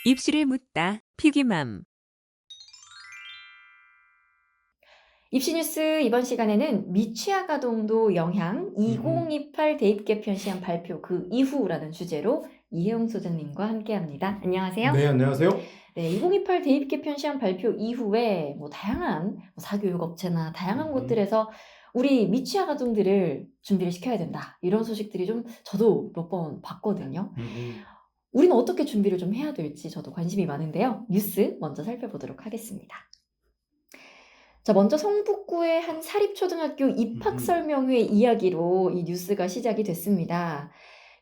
입시를 묻다. 피기맘. 입시뉴스 이번 시간에는 미취학 아동도 영향 2028 대입 개편 시험 발표 그 이후라는 주제로 이혜영 소장님과 함께합니다. 안녕하세요. 네, 안녕하세요. 네, 2028 대입 개편 시험 발표 이후에 다양한 사교육 업체나 다양한 곳들에서 우리 미취학 아동들을 준비를 시켜야 된다. 이런 소식들이 좀 저도 몇 번 봤거든요. 우리는 어떻게 준비를 좀 해야 될지 저도 관심이 많은데요. 뉴스 먼저 살펴보도록 하겠습니다. 자, 먼저 성북구의 한 사립초등학교 입학 설명회 이야기로 이 뉴스가 시작이 됐습니다.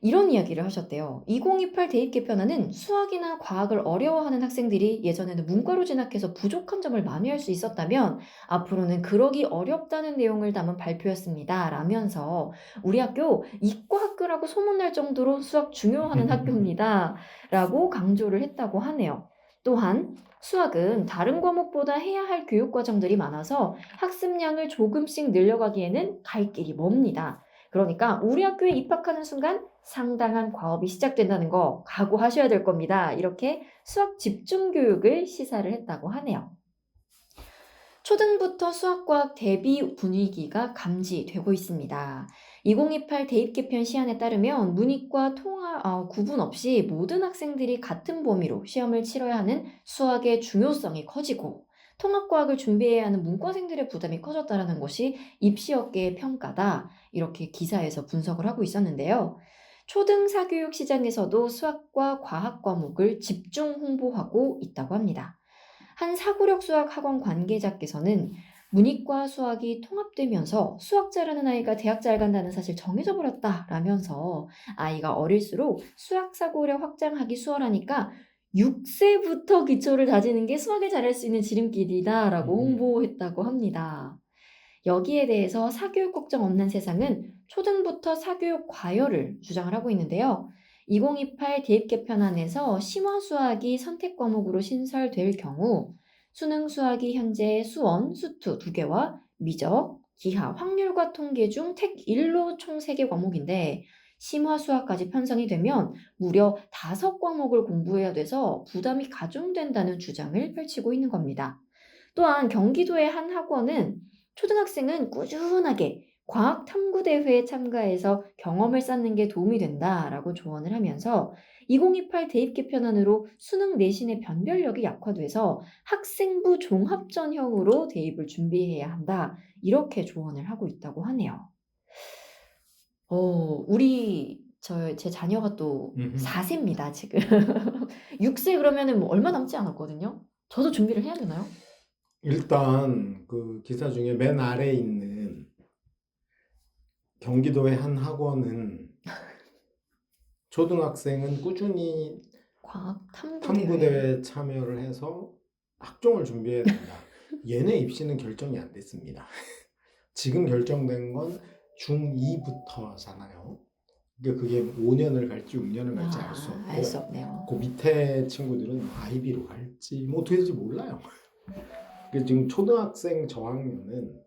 이런 이야기를 하셨대요. 2028 대입 개편안은 수학이나 과학을 어려워하는 학생들이 예전에는 문과로 진학해서 부족한 점을 만회할 수 있었다면 앞으로는 그러기 어렵다는 내용을 담은 발표였습니다. 라면서 우리 학교 이과 학교라고 소문날 정도로 수학 중요하는 학교입니다. 라고 강조를 했다고 하네요. 또한 수학은 다른 과목보다 해야 할 교육 과정들이 많아서 학습량을 조금씩 늘려가기에는 갈 길이 멉니다. 그러니까 우리 학교에 입학하는 순간 상당한 과업이 시작된다는 거 각오하셔야 될 겁니다. 이렇게 수학 집중 교육을 시사를 했다고 하네요. 초등부터 수학과학 대비 분위기가 감지되고 있습니다. 2028 대입 개편 시안에 따르면 문이과 구분 없이 모든 학생들이 같은 범위로 시험을 치러야 하는 수학의 중요성이 커지고 통합과학을 준비해야 하는 문과생들의 부담이 커졌다는 것이 입시업계의 평가다. 이렇게 기사에서 분석을 하고 있었는데요. 초등 사교육 시장에서도 수학과 과학 과목을 집중 홍보하고 있다고 합니다. 한 사고력 수학 학원 관계자께서는 문이과 수학이 통합되면서 수학 잘하는 아이가 대학 잘 간다는 사실 정해져 버렸다라면서 아이가 어릴수록 수학 사고력 확장하기 수월하니까 6세부터 기초를 다지는 게 수학을 잘할 수 있는 지름길이다라고 홍보했다고 합니다. 여기에 대해서 사교육 걱정 없는 세상은 초등부터 사교육 과열을 주장을 하고 있는데요. 2028 대입 개편안에서 심화 수학이 선택 과목으로 신설될 경우 수능 수학이 현재 수원, 수투 2개와 미적, 기하, 확률과 통계 중 택 1로 총 3개 과목인데 심화 수학까지 편성이 되면 무려 5과목을 공부해야 돼서 부담이 가중된다는 주장을 펼치고 있는 겁니다. 또한 경기도의 한 학원은 초등학생은 꾸준하게 과학 탐구대회에 참가해서 경험을 쌓는 게 도움이 된다라고 조언을 하면서 2028 대입 개편안으로 수능 내신의 변별력이 약화돼서 학생부 종합전형으로 대입을 준비해야 한다. 이렇게 조언을 하고 있다고 하네요. 제 자녀가 또 4세입니다, 지금. 6세 그러면은 얼마 남지 않았거든요. 저도 준비를 해야 되나요? 일단 그 기사 중에 맨 아래에 있는 경기도의 한 학원은 초등학생은 꾸준히 과학 탐구대회에 참여를 해서 학종을 준비해야 된다. 얘네 입시는 결정이 안 됐습니다. 지금 결정된 건 중2부터잖아요. 그러니까 그게 5년을 갈지 6년을 갈지 알 수 없고 없네요. 그 밑에 친구들은 아이비로 갈지 어떻게 될지 몰라요. 지금 초등학생 저학년은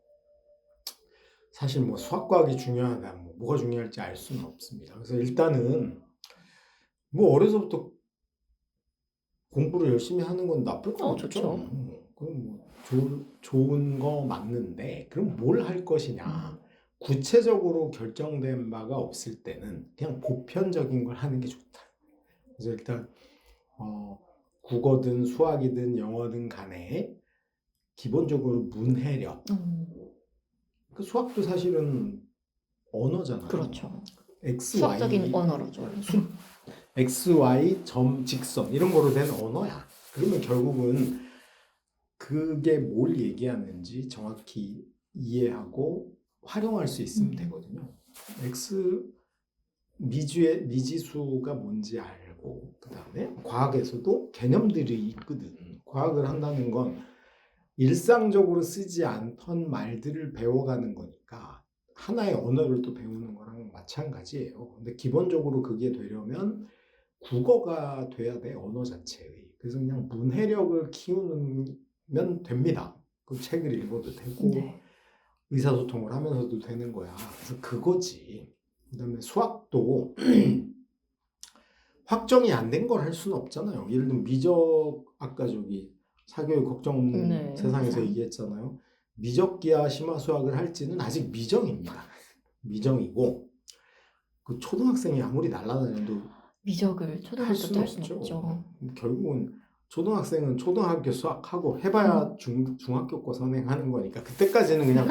사실 수학과학이 중요하다, 뭐가 중요할지 알 수는 없습니다. 그래서 일단은 어려서부터 공부를 열심히 하는 건 나쁠 건 없죠. 좋죠. 그럼 좋은 거 맞는데 그럼 뭘 할 것이냐. 구체적으로 결정된 바가 없을 때는 그냥 보편적인 걸 하는 게 좋다. 그래서 일단 국어든 수학이든 영어든 간에 기본적으로 문해력. 그 수학도 사실은 언어잖아요. 그렇죠. X, 수학적인 Y, 언어로죠. X, Y, 점, 직선 이런 거로 된 언어야. 그러면 결국은 그게 뭘 얘기하는지 정확히 이해하고 활용할 수 있으면 되거든요. X 미지수가 뭔지 알고 그 다음에 과학에서도 개념들이 있거든. 과학을 한다는 건 일상적으로 쓰지 않던 말들을 배워가는 거니까 하나의 언어를 또 배우는 거랑 마찬가지예요. 근데 기본적으로 그게 되려면 국어가 돼야 돼, 언어 자체의. 그래서 그냥 문해력을 키우면 됩니다. 그 책을 읽어도 되고 의사소통을 하면서도 되는 거야. 그래서 그거지. 그 다음에 수학도 확정이 안 된 걸 할 수는 없잖아요. 예를 들면 미적 아까 저기 사교육 걱정 없는 네, 세상에서 세상. 얘기했잖아요. 미적기하 심화수학을 할지는 아직 미정입니다. 미정이고 그 초등학생이 아무리 날아다녀도 미적을 할 초등학교 때 수는 할 수는 없죠. 없죠. 결국은 초등학생은 초등학교 수학하고 해봐야 중학교 거 선행하는 거니까 그때까지는 그냥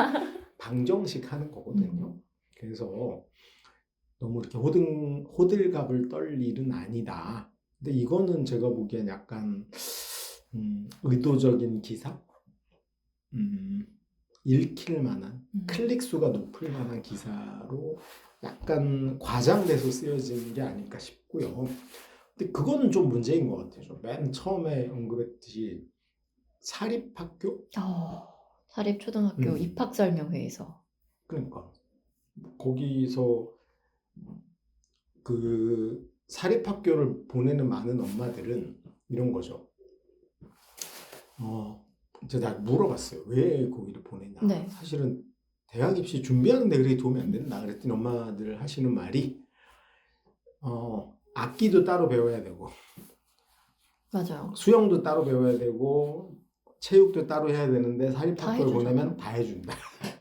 방정식 하는 거거든요. 그래서 너무 이렇게 호들갑을 떨 일은 아니다. 근데 이거는 제가 보기엔 약간 의도적인 기사, 읽힐 만한 클릭 수가 높을 만한 기사로 약간 과장돼서 쓰여지는 게 아닐까 싶고요. 근데 그거는 좀 문제인 것 같아요. 맨 처음에 언급했듯이 사립학교? 사립초등학교 음. 입학설명회에서. 그러니까 거기서 그 사립학교를 보내는 많은 엄마들은 이런 거죠. 제가 물어봤어요. 왜 거기를 보내냐. 네. 사실은 대학 입시 준비하는데 그렇게 도움이 안 된다. 그랬더니 엄마들 하시는 말이 악기도 따로 배워야 되고 맞아요. 수영도 따로 배워야 되고 체육도 따로 해야 되는데 다 사립학교를 해주잖아. 보내면 다 해준다.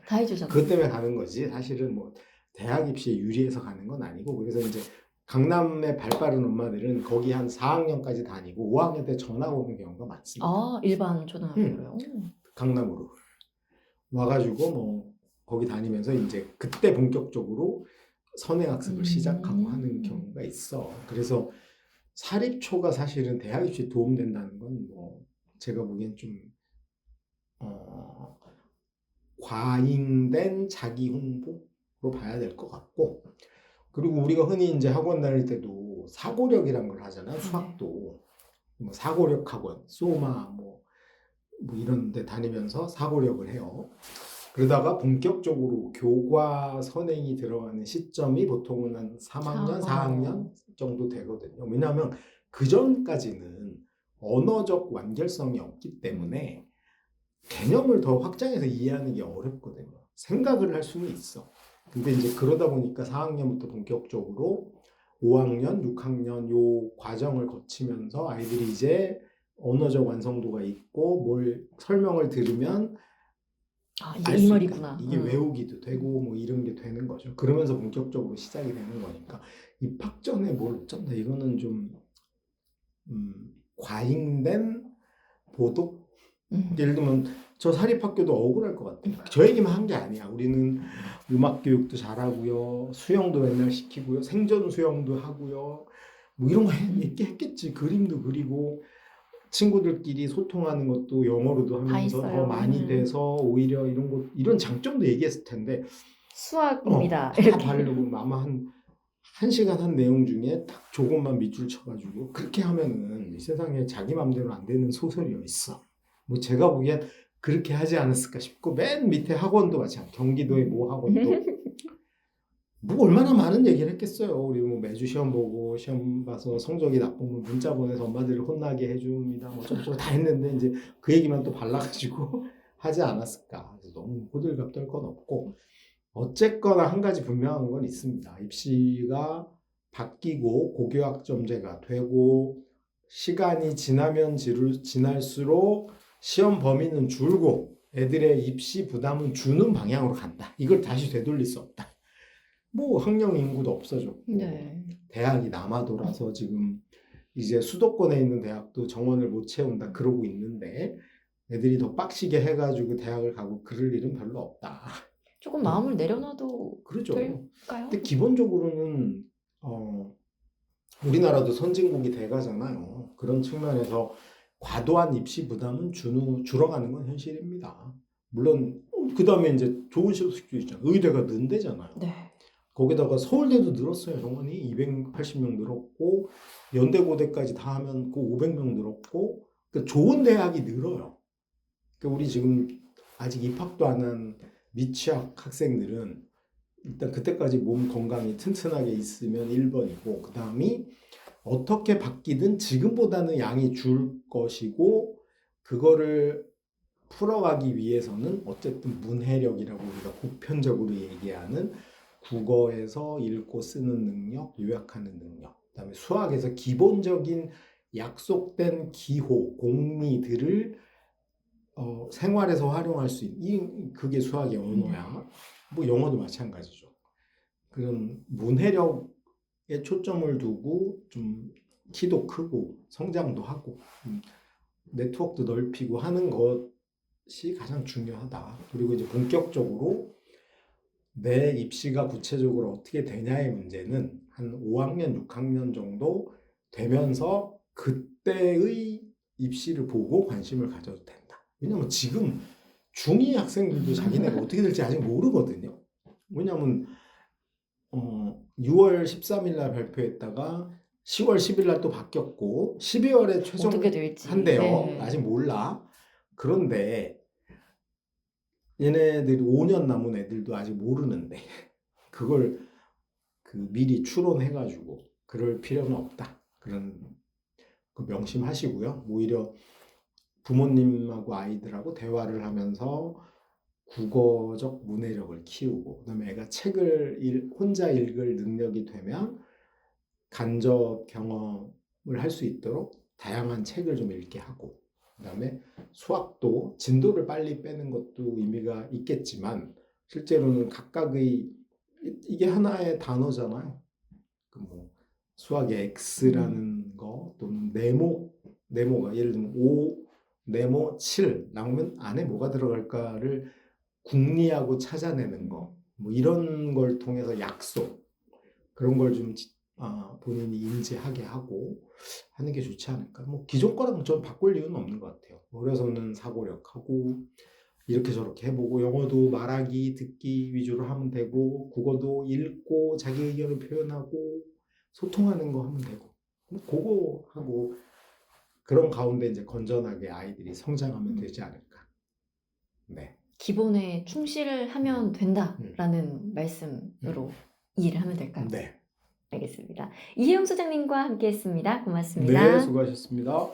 다 해주잖아. 그것 때문에 가는 거지. 사실은 뭐 대학 입시에 유리해서 가는 건 아니고 그래서 이제 강남에 발 빠른 엄마들은 거기 한 4학년까지 다니고 5학년 때 전학 오는 경우가 많습니다. 일반 초등학교로요? 강남으로 와가지고 뭐 거기 다니면서 이제 그때 본격적으로 선행학습을 시작하고 하는 경우가 있어. 그래서 사립초가 사실은 대학 입시에 도움된다는 건 뭐 제가 보기엔 좀 과잉된 자기 홍보로 봐야 될 것 같고 그리고 우리가 흔히 이제 학원 다닐 때도 사고력이란 걸 하잖아요. 수학도 뭐 사고력 학원, 소마 뭐 이런 데 다니면서 사고력을 해요. 그러다가 본격적으로 교과 선행이 들어가는 시점이 보통은 한 3학년, 4학년 정도 되거든요. 왜냐하면 그 전까지는 언어적 완결성이 없기 때문에 개념을 더 확장해서 이해하는 게 어렵거든요. 생각을 할 수는 있어. 근데 이제 그러다 보니까 4학년부터 본격적으로 5학년, 6학년 요 과정을 거치면서 아이들이 이제 언어적 완성도가 있고 뭘 설명을 들으면 이게 알 이 수 말이구나. 있다. 이게 외우기도 되고 뭐 이런 게 되는 거죠. 그러면서 본격적으로 시작이 되는 거니까 입학 전에 뭘 어쩐다 이거는 좀 과잉된 보도? 예를 들면 저 사립학교도 억울할 것 같아요. 저 얘기만 한 게 아니야. 우리는 음악 교육도 잘하고요. 수영도 맨날 시키고요. 생존 수영도 하고요. 뭐 이런 거 했겠지. 그림도 그리고 친구들끼리 소통하는 것도 영어로도 하면서 더 많이 돼서 오히려 이런 장점도 얘기했을 텐데 수학입니다. 다 바르고 아마 한 시간 한 내용 중에 딱 조금만 밑줄 쳐가지고 그렇게 하면은 이 세상에 자기 맘대로 안 되는 소설이 어딨어. 뭐 제가 보기엔 그렇게 하지 않았을까 싶고 맨 밑에 학원도 마찬가지. 경기도의 모 학원도 뭐 얼마나 많은 얘기를 했겠어요. 우리 뭐 매주 시험 보고 시험 봐서 성적이 나쁘면 문자 보내서 엄마들을 혼나게 해줍니다. 뭐 어쩌고 다 했는데 이제 그 얘기만 또 발라가지고 하지 않았을까. 그래서 너무 호들갑 떨 건 없고 어쨌거나 한 가지 분명한 건 있습니다. 입시가 바뀌고 고교학점제가 되고 시간이 지나면 지날수록 시험 범위는 줄고 애들의 입시 부담은 주는 방향으로 간다. 이걸 다시 되돌릴 수 없다. 뭐 학령 인구도 없어졌고 대학이 남아돌아서 지금 이제 수도권에 있는 대학도 정원을 못 채운다 그러고 있는데 애들이 더 빡시게 해가지고 대학을 가고 그럴 일은 별로 없다. 조금 마음을 내려놔도 그렇죠. 될까요? 근데 기본적으로는 우리나라도 선진국이 돼가잖아요. 그런 측면에서 과도한 입시 부담은 줄어가는 건 현실입니다. 물론 그 다음에 이제 좋은 소식도 있잖아요. 의대가 는대잖아요. 네. 거기다가 서울대도 늘었어요. 정원이 280명 늘었고 연대고대까지 다 하면 그 500명 늘었고 그러니까 좋은 대학이 늘어요. 그러니까 우리 지금 아직 입학도 안 한 미취학 학생들은 일단 그때까지 몸 건강이 튼튼하게 있으면 1번이고 그 다음이 어떻게 바뀌든 지금보다는 양이 줄 것이고 그거를 풀어가기 위해서는 어쨌든 문해력이라고 우리가 보편적으로 얘기하는 국어에서 읽고 쓰는 능력, 요약하는 능력 그다음에 수학에서 기본적인 약속된 기호, 공리들을 생활에서 활용할 수 있는 그게 수학의 언어야. 뭐 영어도 마찬가지죠. 그런 문해력에 초점을 두고 좀 키도 크고 성장도 하고 네트워크도 넓히고 하는 것이 가장 중요하다. 그리고 이제 본격적으로 내 입시가 구체적으로 어떻게 되냐의 문제는 한 5학년, 6학년 정도 되면서 그때의 입시를 보고 관심을 가져도 된다. 왜냐면 지금 중2 학생들도 자기네가 어떻게 될지 아직 모르거든요. 왜냐면 6월 13일 날 발표했다가 10월 10일 날 또 바뀌었고 12월에 어떻게 될지. 최종한대요. 네. 아직 몰라. 그런데 얘네들이 5년 남은 애들도 아직 모르는데 그걸 미리 추론해가지고 그럴 필요는 없다. 그런 그 명심하시고요. 오히려 부모님하고 아이들하고 대화를 하면서 국어적 문해력을 키우고 그다음에 애가 책을 혼자 읽을 능력이 되면 간접 경험을 할 수 있도록 다양한 책을 좀 읽게 하고 그다음에 수학도 진도를 빨리 빼는 것도 의미가 있겠지만 실제로는 각각의 이게 하나의 단어잖아요. 그 뭐 수학의 X라는 거 또는 네모가 예를 들면 5 네모 7 나오면 안에 뭐가 들어갈까를 궁리하고 찾아내는 거 뭐 이런 걸 통해서 약속 그런 걸 좀 본인이 인지하게 하고 하는 게 좋지 않을까. 뭐 기존 거랑 좀 바꿀 이유는 없는 것 같아요. 어려서는 사고력하고 이렇게 저렇게 해보고 영어도 말하기, 듣기 위주로 하면 되고 국어도 읽고 자기 의견을 표현하고 소통하는 거 하면 되고 뭐 그거 하고 그런 가운데 이제 건전하게 아이들이 성장하면 되지 않을까. 네. 기본에 충실을 하면 된다라는 말씀으로 이해를 하면 될까요? 네. 알겠습니다. 이혜영 소장님과 함께했습니다. 고맙습니다. 네, 수고하셨습니다.